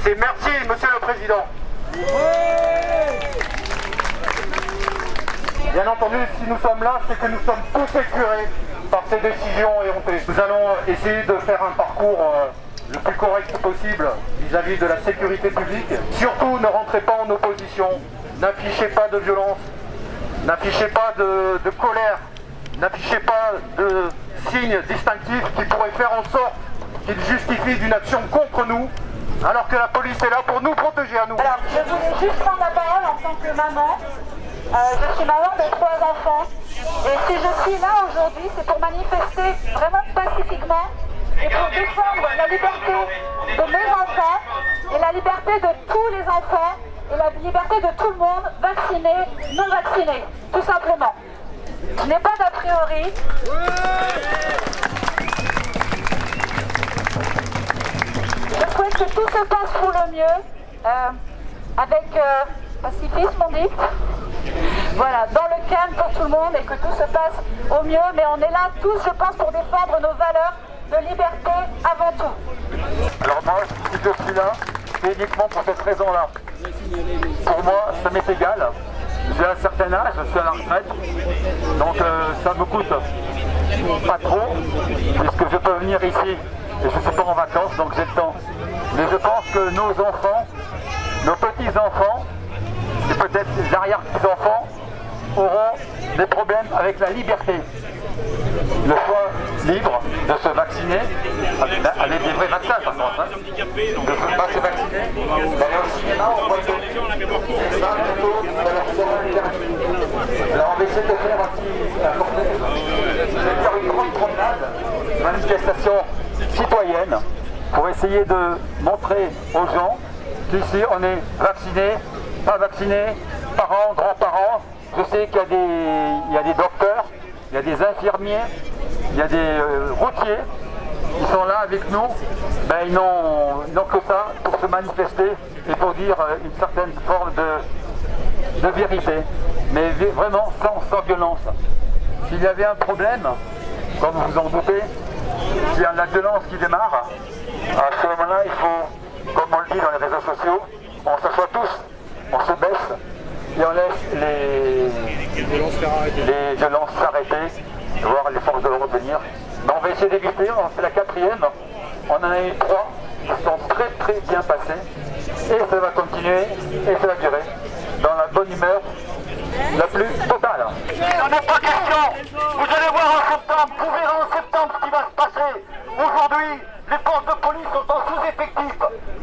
Et merci, Monsieur le Président. Bien entendu, si nous sommes là, c'est que nous sommes consécurés par ces décisions éhontées. Nous allons essayer de faire un parcours le plus correct possible vis-à-vis de la sécurité publique. Surtout, ne rentrez pas en opposition, n'affichez pas de violence, n'affichez pas de colère, n'affichez pas de signes distinctifs qui pourraient faire en sorte qu'ils justifient d'une action contre nous, alors que la police est là pour nous protéger à nous. Alors, je voulais juste prendre la parole en tant que maman. Je suis maman de 3 enfants. Et si je suis là aujourd'hui, c'est pour manifester vraiment pacifiquement et pour défendre la liberté de mes enfants et la liberté de tous les enfants et la liberté de tout le monde, vacciné, non vacciné, tout simplement. Je n'ai pas d'a priori. Je souhaite que tout se passe pour le mieux, avec pacifisme on dit. Voilà, dans le calme pour tout le monde et que tout se passe au mieux, mais on est là tous, je pense, pour défendre nos valeurs de liberté avant tout. Alors moi, si je suis là, c'est uniquement pour cette raison-là. Pour moi, ça m'est égal. J'ai un certain âge, je suis à la retraite, donc ça me coûte pas trop, puisque je peux venir ici et je ne suis pas en vacances, donc j'ai le temps. Mais je pense que nos enfants, nos petits-enfants, et peut-être les arrière-petits-enfants, auront des problèmes avec la liberté. Le choix libre de se vacciner, avec des vrais vaccins par contre, hein, de ne pas se vacciner, d'aller au cinéma, on voit que alors on va essayer de faire un cortège, je vais faire une grande promenade, une manifestation citoyenne, pour essayer de montrer aux gens qu'ici on est vaccinés, pas vaccinés, parents, grands-parents. Je sais qu'il y a des docteurs, il y a des infirmiers, il y a des routiers qui sont là avec nous. Ben, ils n'ont que ça pour se manifester et pour dire une certaine forme de vérité, mais vraiment sans violence. S'il y avait un problème, comme vous vous en doutez, s'il y a de la violence qui démarre, à ce moment-là, il faut, comme on le dit dans les réseaux sociaux, on s'assoit tous, on se baisse et on laisse les violences s'arrêter, voir les forces de l'ordre venir. Mais on va essayer d'éviter, on fait la 4e, on en a eu 3 qui sont très très bien passés et ça va continuer et ça va durer dans la bonne humeur la plus totale. Il n'en est pas question. Vous allez voir en septembre, vous verrez en septembre ce qui va se passer. Aujourd'hui, les forces de police sont en sous-effectif.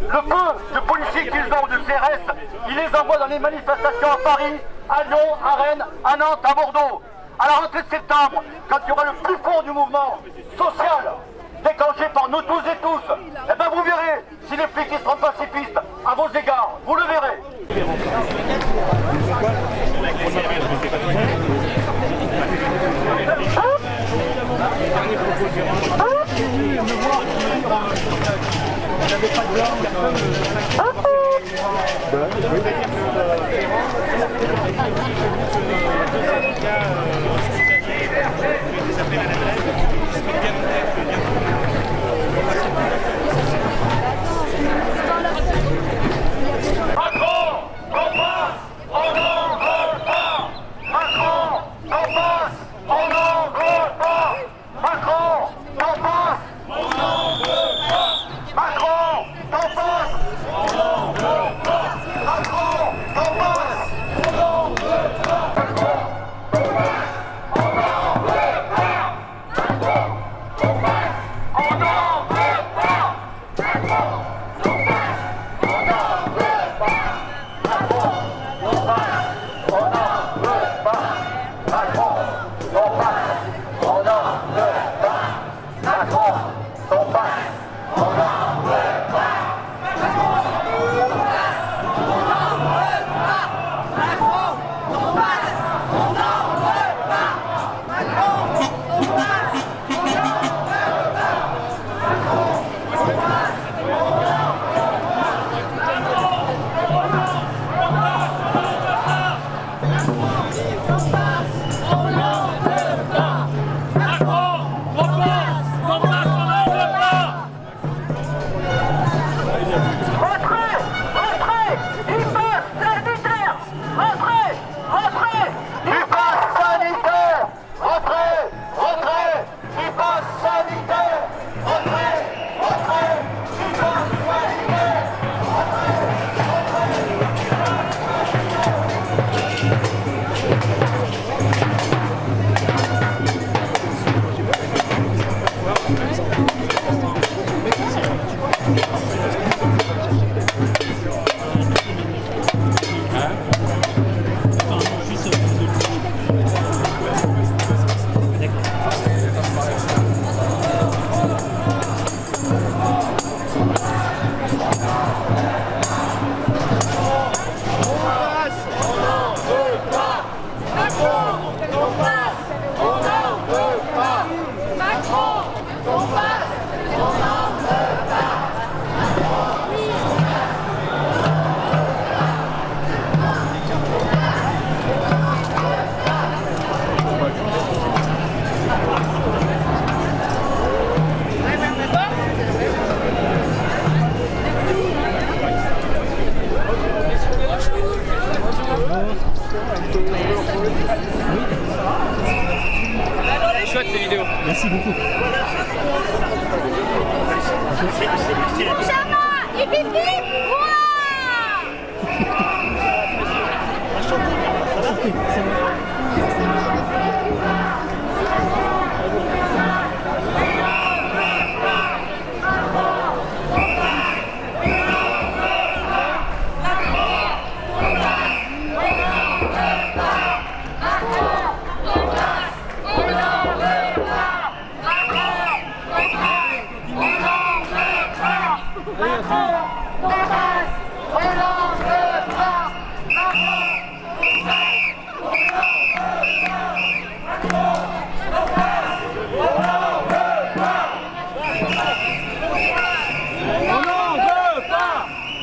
Le peu de policiers qu'ils ont de CRS, ils les envoient dans les manifestations à Paris, à Lyon, à Rennes, à Nantes, à Bordeaux. À la rentrée de septembre, quand il y aura le plus fort du mouvement social déclenché par nous tous et tous, eh ben vous verrez si les flics seront pacifistes à vos égards. Vous le verrez. Macron,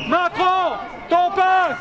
Macron, ton passe!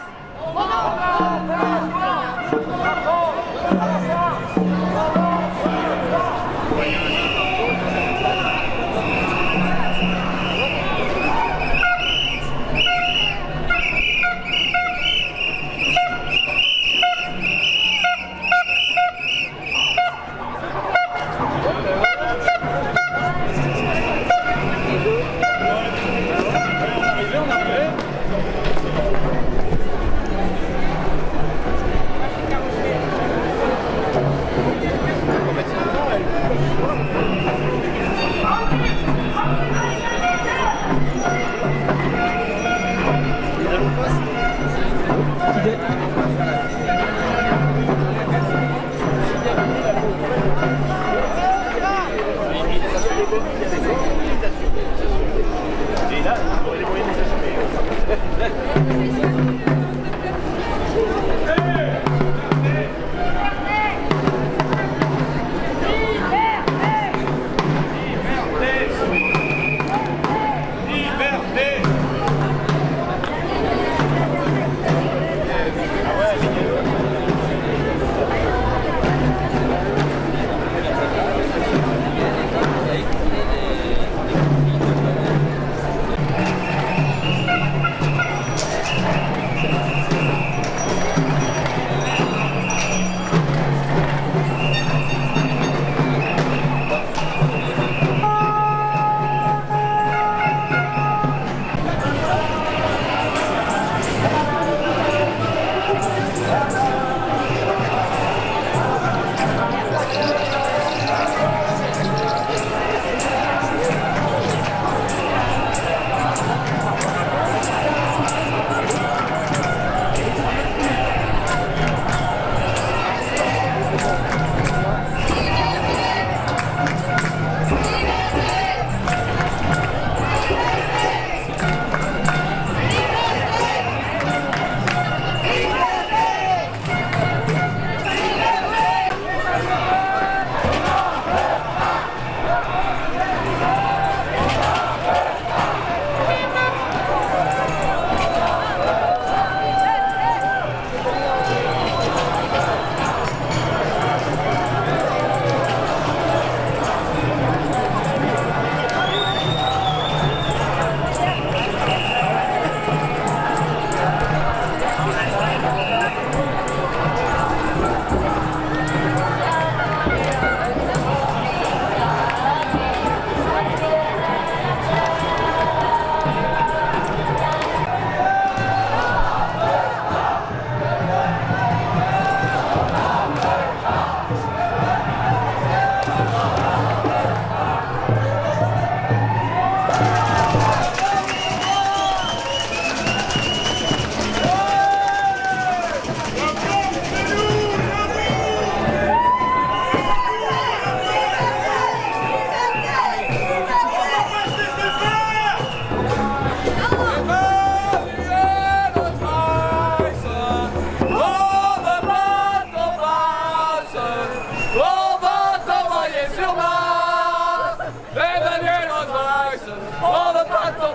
On va t'envoyer sur Mars. Emmanuel Oswald. On va t'envoyer.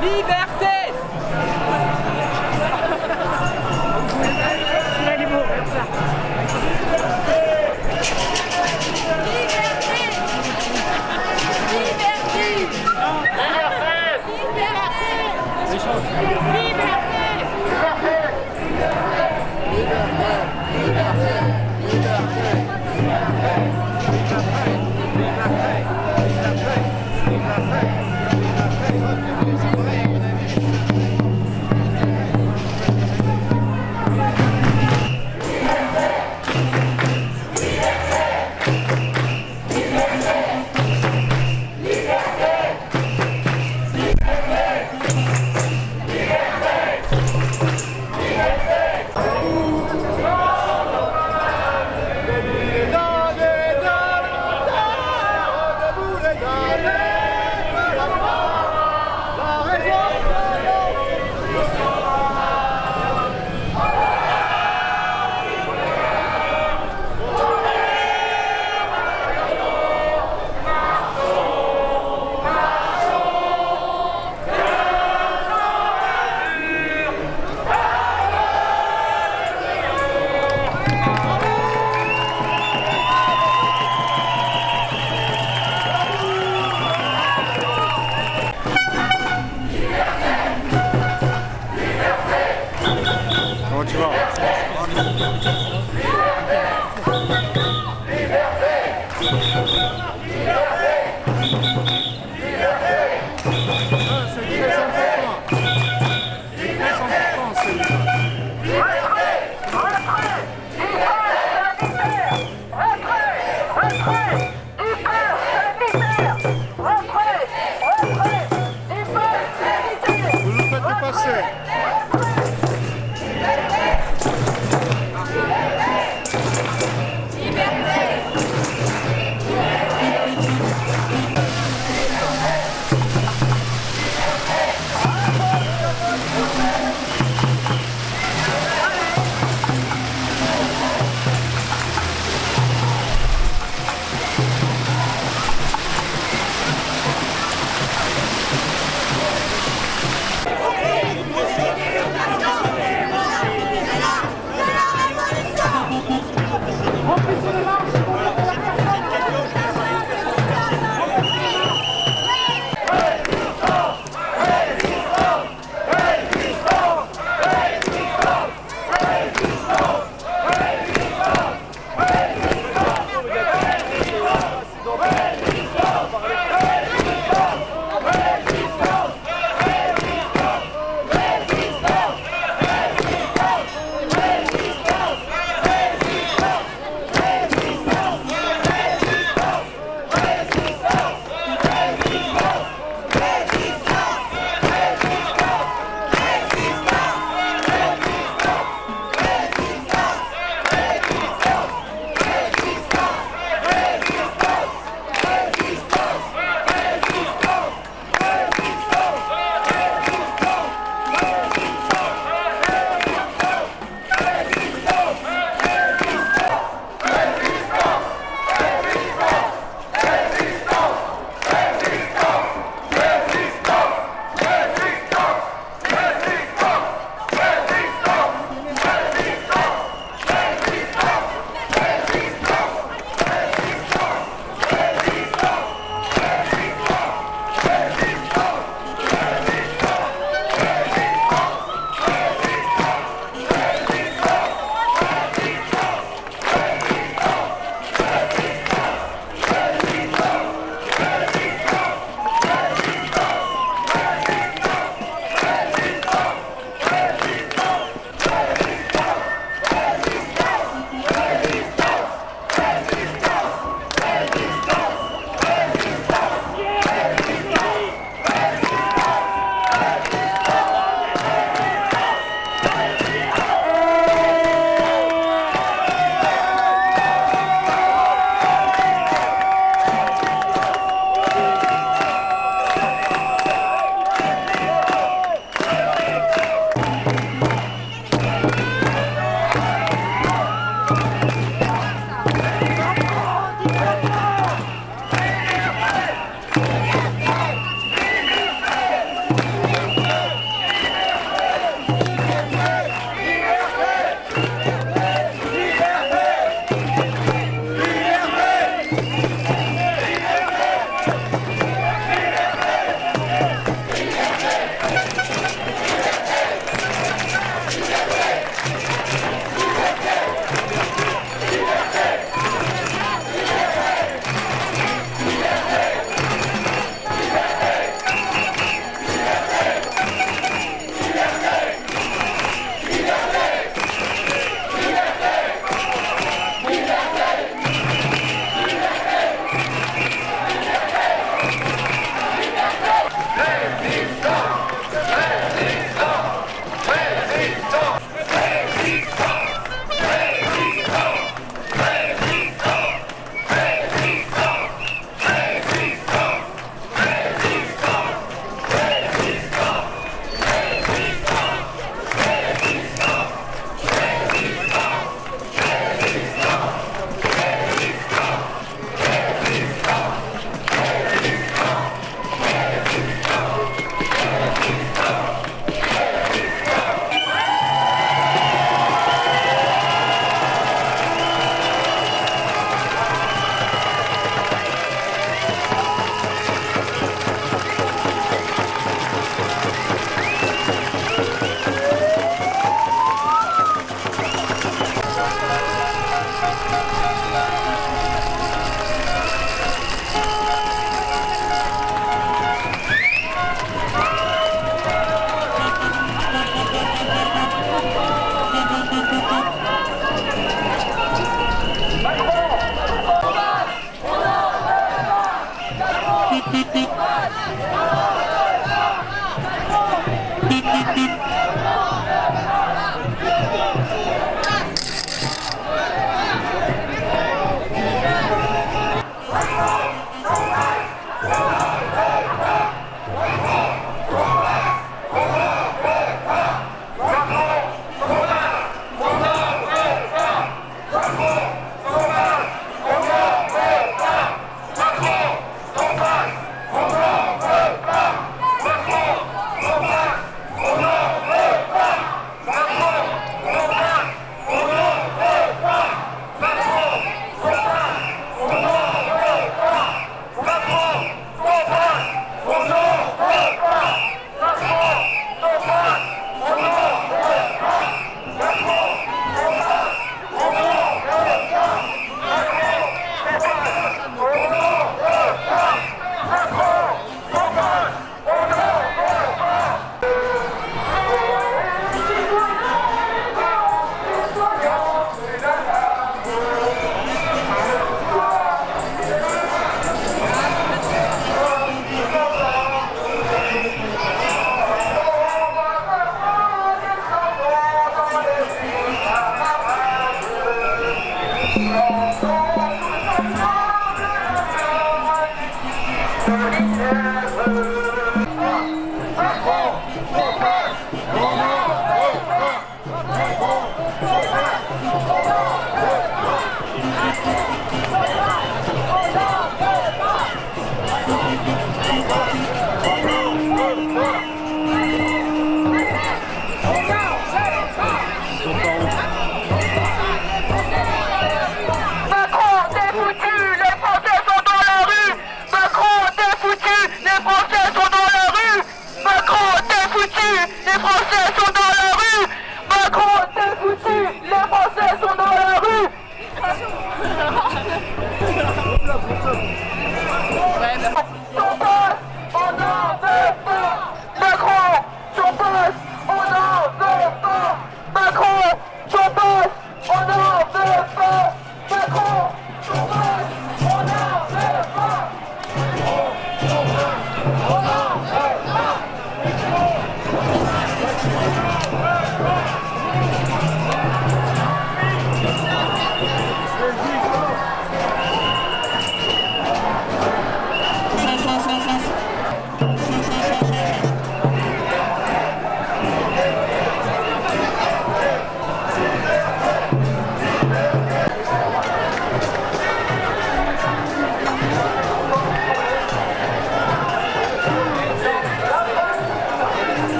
Liberté. Liberté! Vous nous faites passer.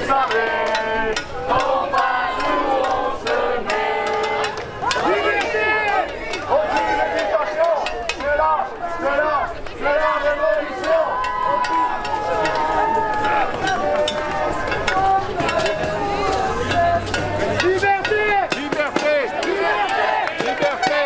savez, on passe où on se met. Liberté, aucune hésitation, c'est la révolution. Liberté, liberté, liberté, liberté,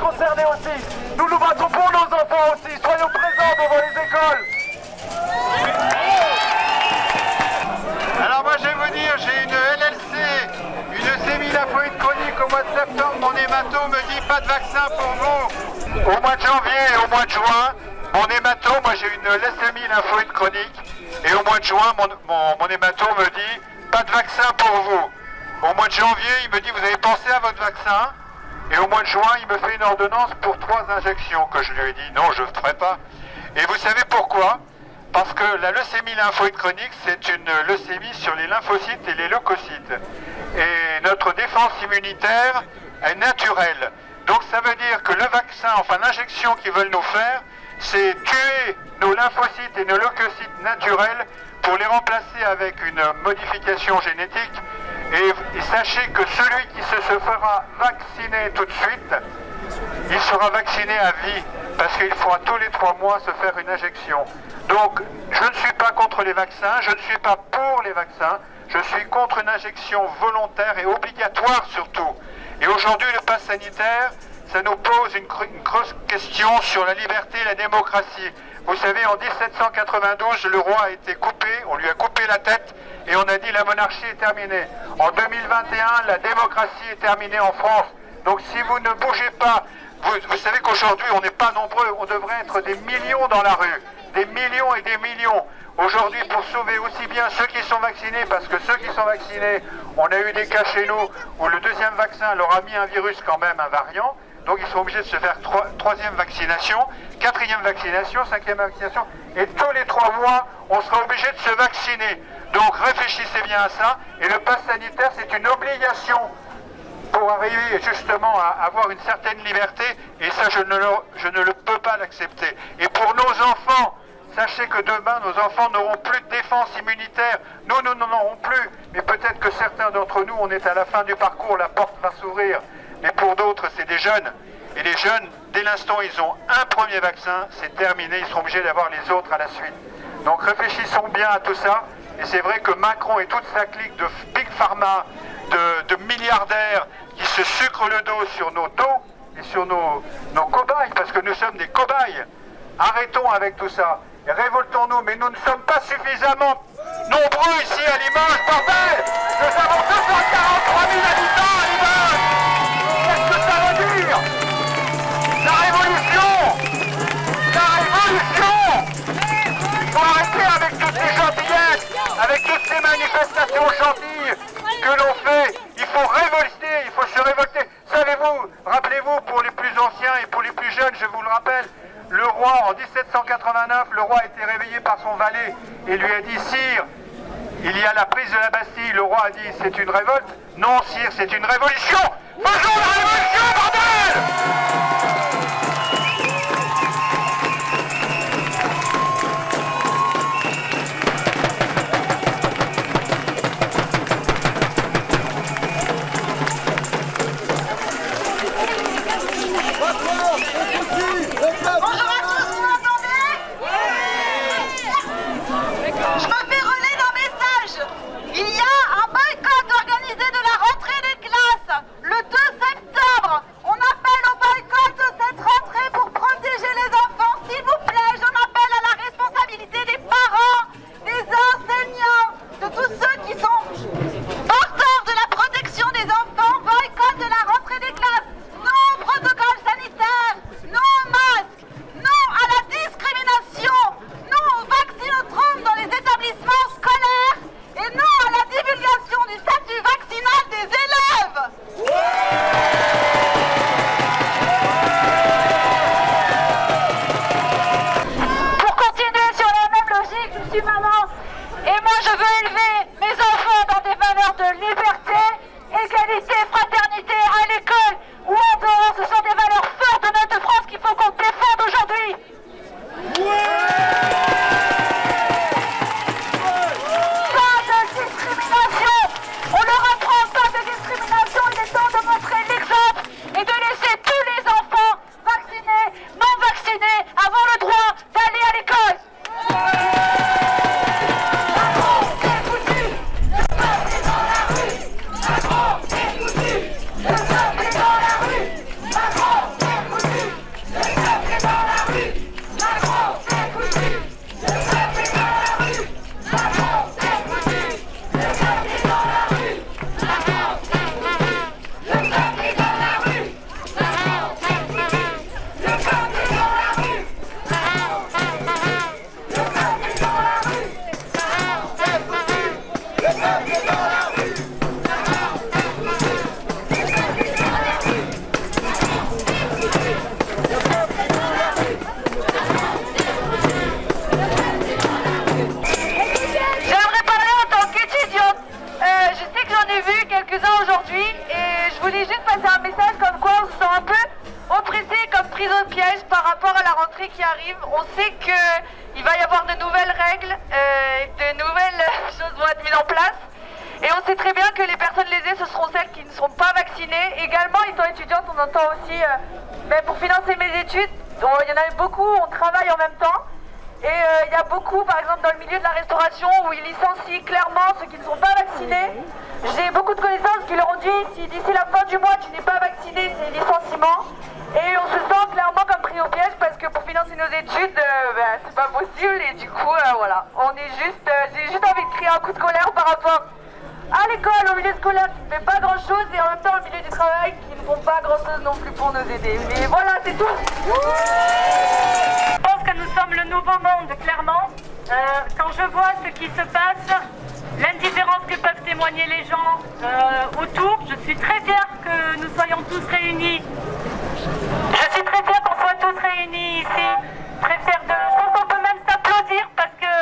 concernés aussi. Nous nous battons pour nos enfants aussi. Soyons présents devant les écoles. Alors moi je vais vous dire, j'ai une LLC, une sémi-lymphoïde chronique au mois de septembre. Mon hémato me dit pas de vaccin pour vous. Au mois de janvier et au mois de juin, mon hémato, moi j'ai une leucémie lymphoïde chronique. Et au mois de juin, mon hémato me dit pas de vaccin pour vous. Au mois de janvier, il me dit vous avez pensé à votre vaccin. Et au mois de juin, il me fait une ordonnance pour 3 injections que je lui ai dit non, je ne ferai pas. Et vous savez pourquoi? Parce que la leucémie lymphoïde chronique, c'est une leucémie sur les lymphocytes et les leucocytes. Et notre défense immunitaire est naturelle. Donc ça veut dire que le vaccin, enfin l'injection qu'ils veulent nous faire, c'est tuer nos lymphocytes et nos leucocytes naturels pour les remplacer avec une modification génétique. Et sachez que celui qui se fera vacciner tout de suite, il sera vacciné à vie, parce qu'il faudra tous les 3 mois se faire une injection. Donc, je ne suis pas contre les vaccins, je ne suis pas pour les vaccins, je suis contre une injection volontaire et obligatoire surtout. Et aujourd'hui, le pass sanitaire, ça nous pose une grosse question sur la liberté et la démocratie. Vous savez, en 1792, le roi a été coupé, on lui a coupé la tête et on a dit la monarchie est terminée. En 2021, la démocratie est terminée en France. Donc si vous ne bougez pas, vous savez qu'aujourd'hui on n'est pas nombreux, on devrait être des millions dans la rue, des millions et des millions. Aujourd'hui, pour sauver aussi bien ceux qui sont vaccinés, parce que ceux qui sont vaccinés On a eu des cas chez nous où le deuxième vaccin leur a mis un virus quand même, un variant. Donc ils sont obligés de se faire troisième vaccination, quatrième vaccination, cinquième vaccination. Et tous les 3 mois, on sera obligé de se vacciner. Donc réfléchissez bien à ça. Et le pass sanitaire, c'est une obligation pour arriver justement à avoir une certaine liberté. Et ça, je ne le peux pas l'accepter. Et pour nos enfants, sachez que demain, nos enfants n'auront plus de défense immunitaire. Nous n'en aurons plus. Mais peut-être que certains d'entre nous, on est à la fin du parcours, la porte va s'ouvrir. Mais pour d'autres, c'est des jeunes. Et les jeunes, dès l'instant où ils ont un premier vaccin, c'est terminé. Ils seront obligés d'avoir les autres à la suite. Donc réfléchissons bien à tout ça. Et c'est vrai que Macron et toute sa clique de Big Pharma, de milliardaires qui se sucrent le dos sur nos dos et sur nos cobayes, parce que nous sommes des cobayes. Arrêtons avec tout ça. Et révoltons-nous, mais nous ne sommes pas suffisamment nombreux ici à Limoges, bordel! Nous avons 243 000 habitants à Limoges! Qu'est-ce que ça veut dire? La révolution! La révolution! Faut arrêter avec toutes ces gentillettes, avec toutes ces manifestations gentilles que l'on fait. Il faut révolter, il faut se révolter. Savez-vous, rappelez-vous, pour les plus anciens et pour les plus jeunes, je vous le rappelle, le roi, en 1789, le roi a été réveillé par son valet et lui a dit « Sire, il y a la prise de la Bastille ». Le roi a dit « C'est une révolte ». « Non, sire, c'est une révolution ». Faisons la révolution, bordel! qui arrive, on sait qu'il va y avoir de nouvelles règles, de nouvelles choses vont être mises en place. Et on sait très bien que les personnes lésées, ce seront celles qui ne seront pas vaccinées. Également, étant étudiante, on entend aussi, pour financer mes études, il y en a beaucoup, on travaille en même temps. Et il y a beaucoup, par exemple, dans le milieu de la restauration, où ils licencient clairement ceux qui ne sont pas vaccinés. J'ai beaucoup de connaissances qui leur ont dit, si d'ici la fin du mois, tu n'es pas vacciné, c'est licenciement. Et on se sent clairement comme pris au piège, parce que pour financer nos études, c'est pas possible. Et du coup, voilà, on est juste, j'ai juste envie de crier un coup de colère par rapport à l'école, au milieu scolaire qui ne fait pas grand chose, et en même temps au milieu du travail qui ne font pas grand chose non plus pour nous aider. Mais voilà, c'est tout. Je pense que nous sommes le nouveau monde, clairement. Quand je vois ce qui se passe, l'indifférence que peuvent témoigner les gens autour. Je suis très fière que nous soyons tous réunis. Je suis très fière qu'on soit tous réunis ici. Très fière de... Je pense qu'on peut même s'applaudir parce que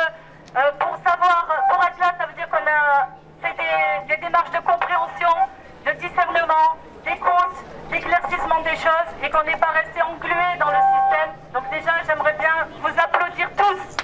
pour être là, ça veut dire qu'on a fait des démarches de compréhension, de discernement, d'écoute, d'éclaircissement des choses et qu'on n'est pas resté englué dans le système. Donc déjà, j'aimerais bien vous applaudir tous.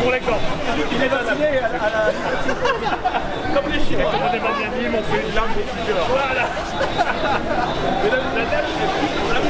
Pour les corps. Il est vacciné à la... Comme les chiens. Comme on est magnanime, on fait une larme de plusieurs. Voilà. Mais la dame, on la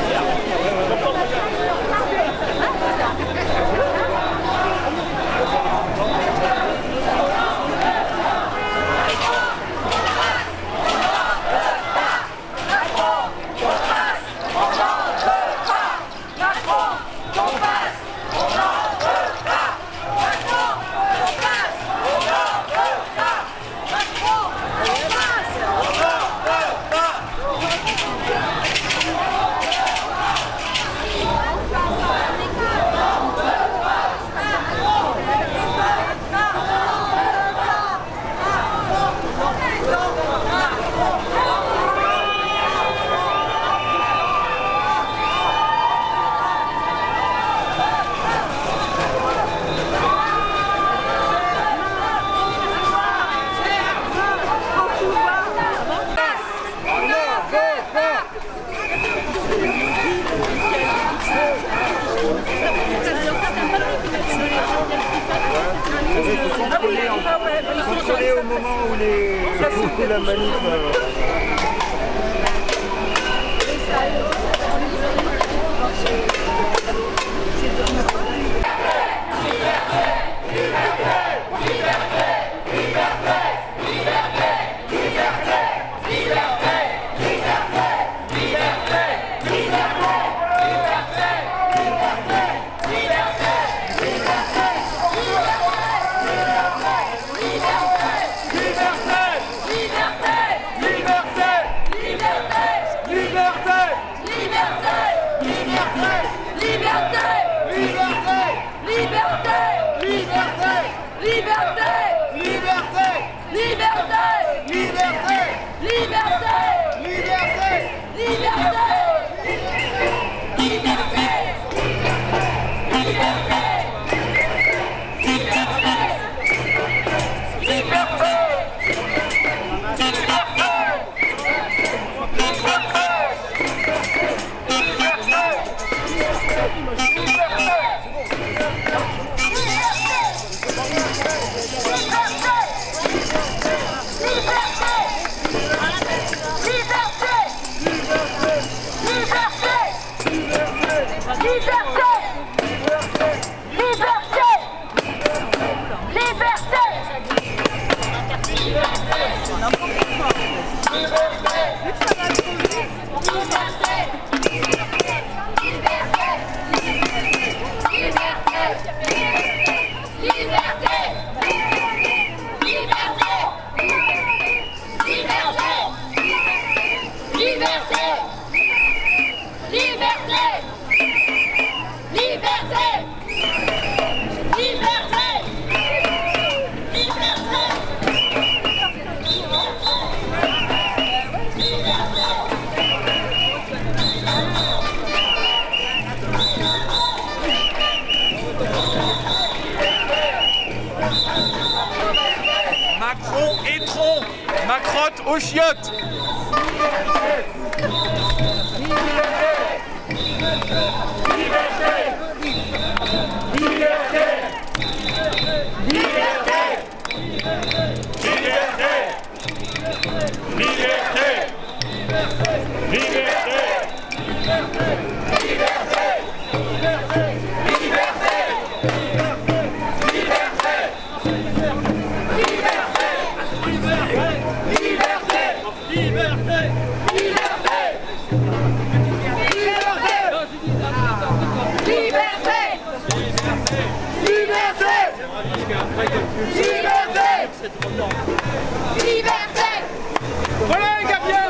contrôler au moment où la manif... Liberté! Ma crotte aux chiottes. Voilà, Gabriel.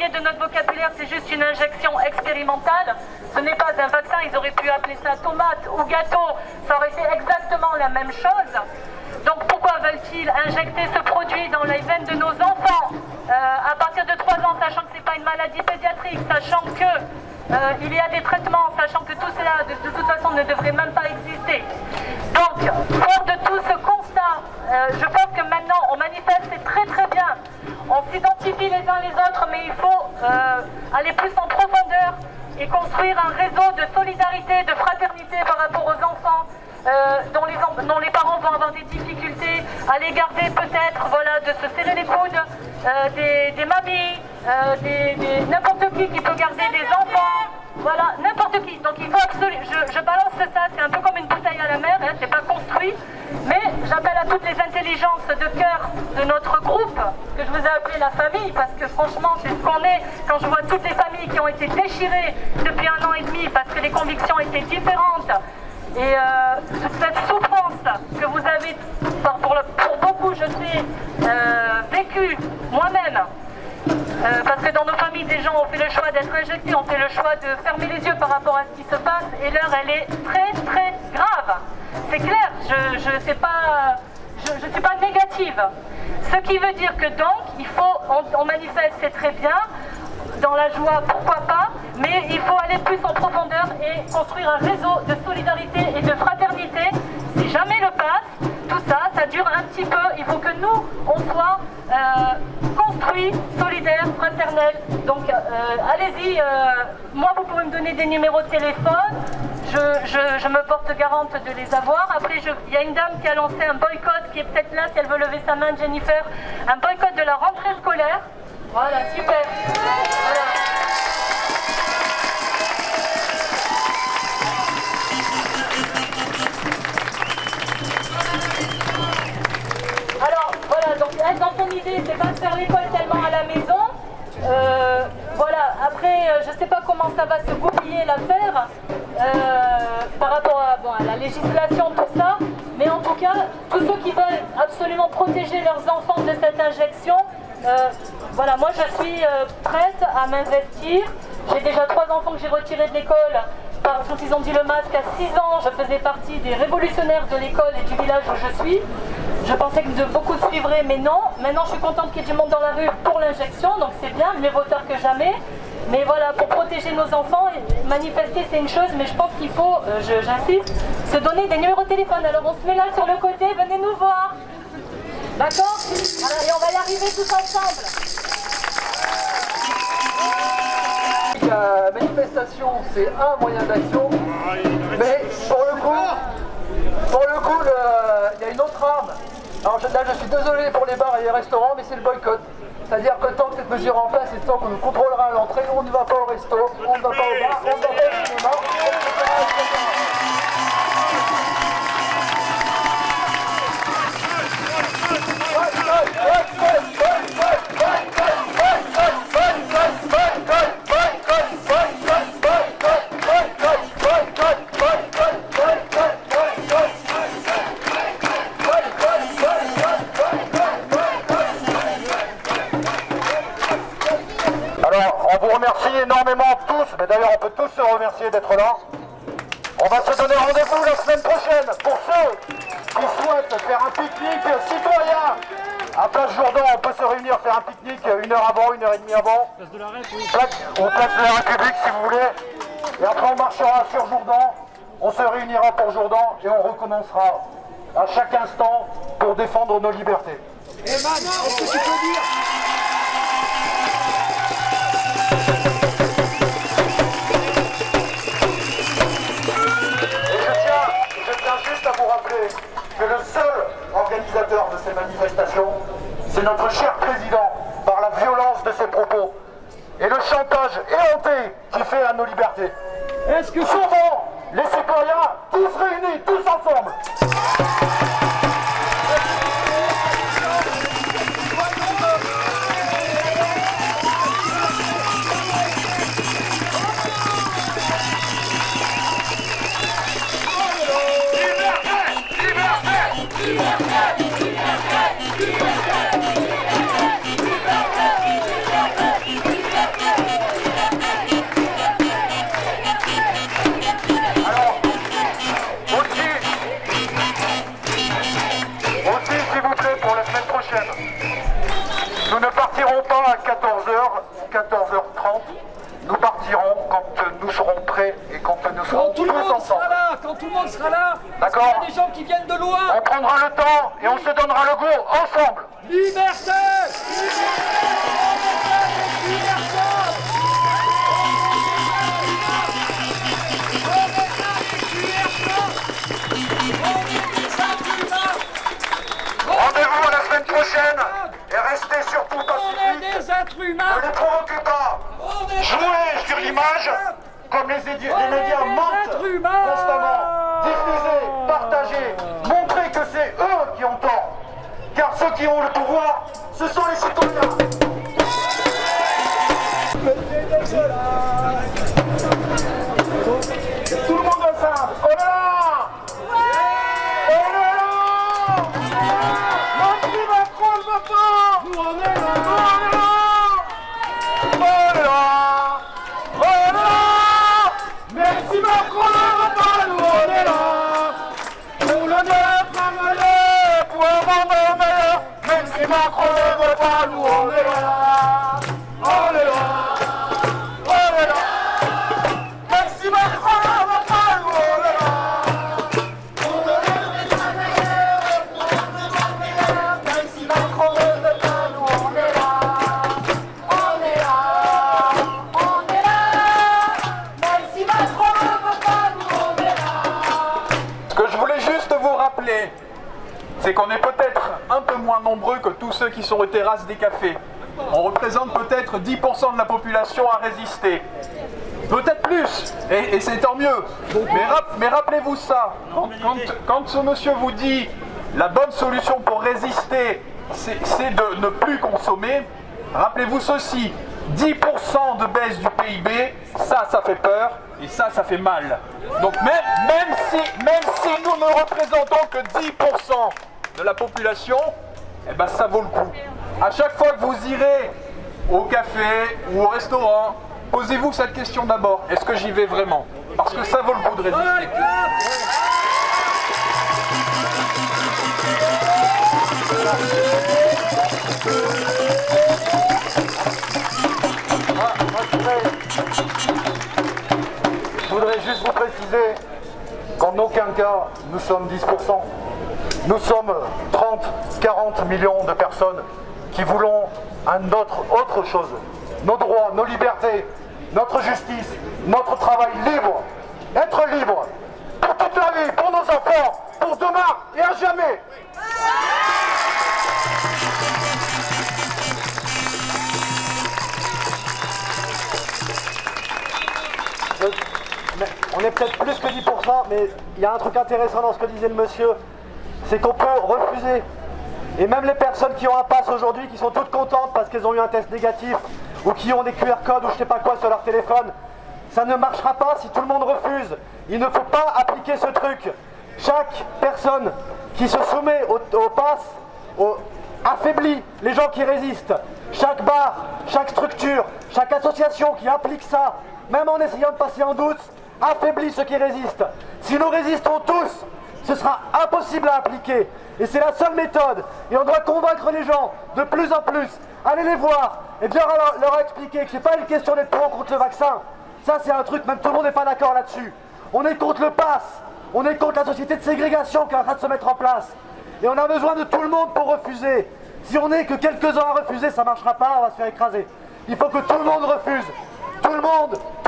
de notre vocabulaire, c'est juste une injection expérimentale. Ce n'est pas un vaccin ils auraient pu appeler ça tomate ou gâteau, ça aurait été exactement la même chose. Donc pourquoi veulent-ils injecter ce produit dans les veines de nos enfants à partir de 3 ans, sachant que ce n'est pas une maladie pédiatrique, sachant que il y a des traitements, sachant que tout cela de toute façon ne devrait même pas exister. Donc, fort de tout ce constat, je pense que maintenant on manifeste, c'est très très bien. On s'identifie les uns les autres, mais il faut aller plus en profondeur et construire un réseau de solidarité, de fraternité par rapport aux enfants dont les parents vont avoir des difficultés à les garder peut-être, voilà, de se serrer les coudes, des mamies, n'importe qui peut garder des enfants, voilà, n'importe qui. Donc il faut absolument, je balance ça, c'est un peu comme une bouteille à la mer, hein, c'est pas construit, mais j'appelle à toutes les intelligences de cœur de notre groupe, que je vous ai appelé la famille, parce que franchement c'est ce qu'on est, quand je vois toutes les familles qui ont été déchirées depuis 1 an et demi, parce que les convictions étaient différentes. Et toute cette souffrance que vous avez, pour beaucoup, je sais, vécu moi-même, parce que dans nos familles, des gens ont fait le choix d'être injectés, ont fait le choix de fermer les yeux par rapport à ce qui se passe, et l'heure, elle est très, très grave. C'est clair, je ne suis pas négative. Ce qui veut dire que donc, il faut, on manifeste, c'est très bien, dans la joie, pourquoi pas, mais il faut aller plus en profondeur et construire un réseau de solidarité et de fraternité. Si jamais le passe, tout ça, ça dure un petit peu. Il faut que nous, on soit construits, solidaires, fraternels. Donc, allez-y. Moi, vous pouvez me donner des numéros de téléphone. Je me porte garante de les avoir. Après, il y a une dame qui a lancé un boycott, qui est peut-être là, si elle veut lever sa main, Jennifer. Un boycott de la rentrée scolaire. Voilà, super. Voilà. Alors, voilà, donc être dans son idée, c'est pas de faire l'école tellement à la maison. Voilà, après, je sais pas comment ça va se goupiller l'affaire par rapport à la législation, tout ça. Mais en tout cas, tous ceux qui veulent absolument protéger leurs enfants de cette injection, voilà, moi je suis prête à m'investir. J'ai déjà 3 enfants que j'ai retirés de l'école quand ils ont dit le masque à 6 ans. Je faisais partie des révolutionnaires de l'école et du village où je suis. Je pensais que beaucoup suivraient, mais non. Maintenant je suis contente qu'il y ait du monde dans la rue pour l'injection, donc c'est bien, mieux vaut tard que jamais. Mais voilà, pour protéger nos enfants, manifester c'est une chose, mais je pense qu'il faut, j'insiste, se donner des numéros de téléphone. Alors on se met là sur le côté, venez nous voir. D'accord? Et on va y arriver tous ensemble. La manifestation, c'est un moyen d'action, mais pour le coup, il y a une autre arme. Alors là, je suis désolé pour les bars et les restaurants, mais c'est le boycott. C'est-à-dire que tant que cette mesure est en place et tant qu'on nous contrôlera à l'entrée, on ne va pas au resto, on ne va pas au bar, on ne va pas au cinéma, etc. Alors, on vous remercie énormément tous, mais d'ailleurs on peut tous se remercier d'être là. On va se donner rendez-vous la semaine prochaine pour ceux qui souhaitent faire un pique-nique citoyen. À Place Jourdan, on peut se réunir, faire un pique-nique 1 heure avant, 1 heure et demie avant. Place de la République si vous voulez. Et après on marchera sur Jourdan, on se réunira pour Jourdan et on recommencera à chaque instant pour défendre nos libertés. Et Man, est-ce que tu peux dire... Juste à vous rappeler que le seul organisateur de ces manifestations, c'est notre cher président, par la violence de ses propos et le chantage éhonté qu'il fait à nos libertés. Est-ce que souvent, les citoyens, tous réunis, tous ensemble, ensemble. Quand tout le monde sera là, parce D'accord. qu'il y a des gens qui viennent de loin. On prendra le temps et on se donnera le goût ensemble. Liberté! Rendez-vous la semaine prochaine et restez surtout pacifiques. Des êtres humains! Ne les provoquez pas. Jouez sur l'image comme les médias mentent constamment. Diffusez, partagez, montrez que c'est eux qui ont tort. Car ceux qui ont le pouvoir, ce sont les citoyens. Tout le monde ensemble. Oh là là! Oh là là! Merci Macron, le papa! Nous on est là! Oh là là! Oh là là! Merci Macron, le papa! Nous on est là! Pour le neuf ramener, pour un monde meilleur! Merci Macron, le papa! Nous on est là! On est là! On est là! Merci Macron, le papa! Nous on est là! Merci Macron, le papa! Nous on est là! On est là! On est là! Merci Macron, le papa! Nous on est là! Ce que je voulais juste vous rappeler, c'est qu'on est peut-être un peu moins nombreux que tous ceux qui sont aux terrasses des cafés. On représente peut-être 10% de la population à résister. Peut-être plus, et c'est tant mieux. Mais rappelez-vous ça, quand ce monsieur vous dit la bonne solution pour résister, c'est de ne plus consommer, rappelez-vous ceci, 10% de baisse du PIB, ça fait peur, et ça fait mal. Donc même si nous ne représentons que 10% de la population, eh ben ça vaut le coup. À chaque fois que vous irez au café ou au restaurant, posez-vous cette question d'abord. Est-ce que j'y vais vraiment? Parce que ça vaut le coup de résister. Je voudrais juste vous préciser qu'en aucun cas nous sommes 10%. Nous sommes 30-40 millions de personnes qui voulons autre chose. Nos droits, nos libertés, notre justice, notre travail libre. Être libre pour toute la vie, pour nos enfants, pour demain et à jamais. On est peut-être plus que 10%, mais il y a un truc intéressant dans ce que disait le monsieur, c'est qu'on peut refuser. Et même les personnes qui ont un pass aujourd'hui, qui sont toutes contentes parce qu'elles ont eu un test négatif, ou qui ont des QR codes ou je sais pas quoi sur leur téléphone, ça ne marchera pas si tout le monde refuse. Il ne faut pas appliquer ce truc. Chaque personne qui se soumet au pass affaiblit les gens qui résistent. Chaque bar, chaque structure, chaque association qui applique ça, même en essayant de passer en douce, affaiblit ceux qui résistent. Si nous résistons tous, ce sera impossible à appliquer. Et c'est la seule méthode. Et on doit convaincre les gens de plus en plus. Allez les voir et bien leur expliquer que c'est pas une question d'être pour ou contre le vaccin. Ça c'est un truc, même tout le monde n'est pas d'accord là-dessus. On est contre le pass. On est contre la société de ségrégation qui est en train de se mettre en place. Et on a besoin de tout le monde pour refuser. Si on n'est que quelques-uns à refuser, ça ne marchera pas, on va se faire écraser. Il faut que tout le monde refuse. Tout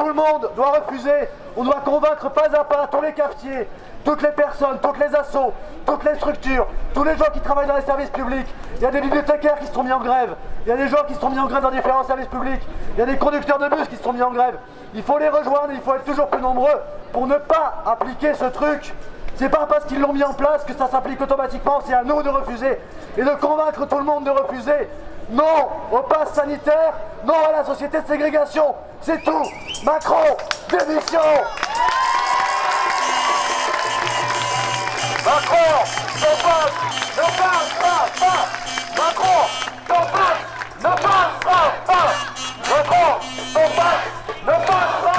le monde doit refuser. On doit convaincre pas à pas tous les cafetiers, toutes les personnes, toutes les assos, toutes les structures, tous les gens qui travaillent dans les services publics. Il y a des bibliothécaires qui se sont mis en grève. Il y a des gens qui se sont mis en grève dans différents services publics. Il y a des conducteurs de bus qui se sont mis en grève. Il faut les rejoindre, il faut être toujours plus nombreux pour ne pas appliquer ce truc. C'est pas parce qu'ils l'ont mis en place que ça s'applique automatiquement, c'est à nous de refuser et de convaincre tout le monde de refuser. Non au pass sanitaire, non à la société de ségrégation, c'est tout. Macron, démission. Macron, ton passe, ne passe pas. Macron, ton passe, ne passe pas. Macron, ton passe, ne passe pas.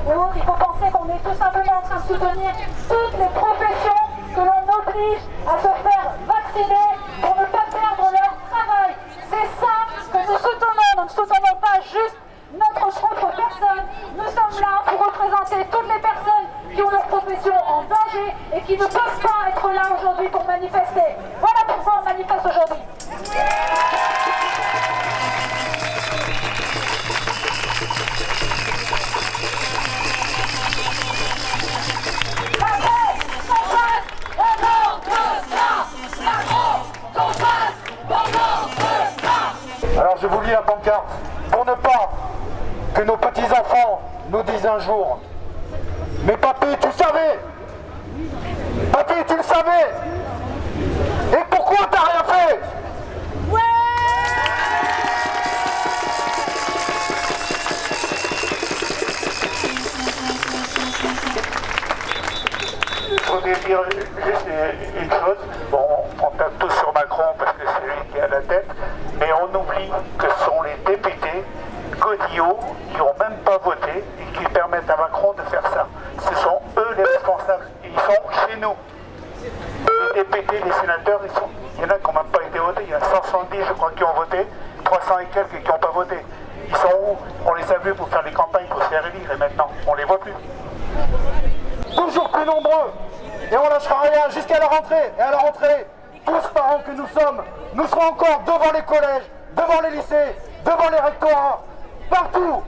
ou autres, il faut penser qu'on est tout simplement en train de soutenir toutes les professions que l'on oblige à se faire vacciner pour ne pas perdre leur travail. C'est ça que nous soutenons. Nous ne soutenons pas juste notre propre personne. Nous sommes là pour représenter toutes les personnes qui ont leur profession en danger et qui ne peuvent pas être là aujourd'hui pour manifester. Voilà pourquoi on manifeste aujourd'hui. Alors je vous lis la pancarte. Pour ne pas que nos petits-enfants nous disent un jour: mais papy, tu savais? Papy, tu le savais? Et pourquoi t'as rien fait? Je voudrais dire juste une chose. Bon, on tape tous sur Macron parce que c'est lui qui est à la tête, mais on oublie que ce sont les députés godillots qui n'ont même pas voté et qui permettent à Macron de faire ça. Ce sont eux les responsables. Ils sont chez nous. Les députés, les sénateurs, il y en a qui n'ont même pas été votés. Il y en a 170, je crois, qui ont voté, 300 et quelques qui n'ont pas voté. Ils sont où? On les a vus pour faire des campagnes pour se faire élire et maintenant, on les voit plus. Toujours plus nombreux, et on lâchera rien jusqu'à la rentrée. Et à la rentrée, tous parents que nous sommes, nous serons encore devant les collèges, devant les lycées, devant les rectorats, partout,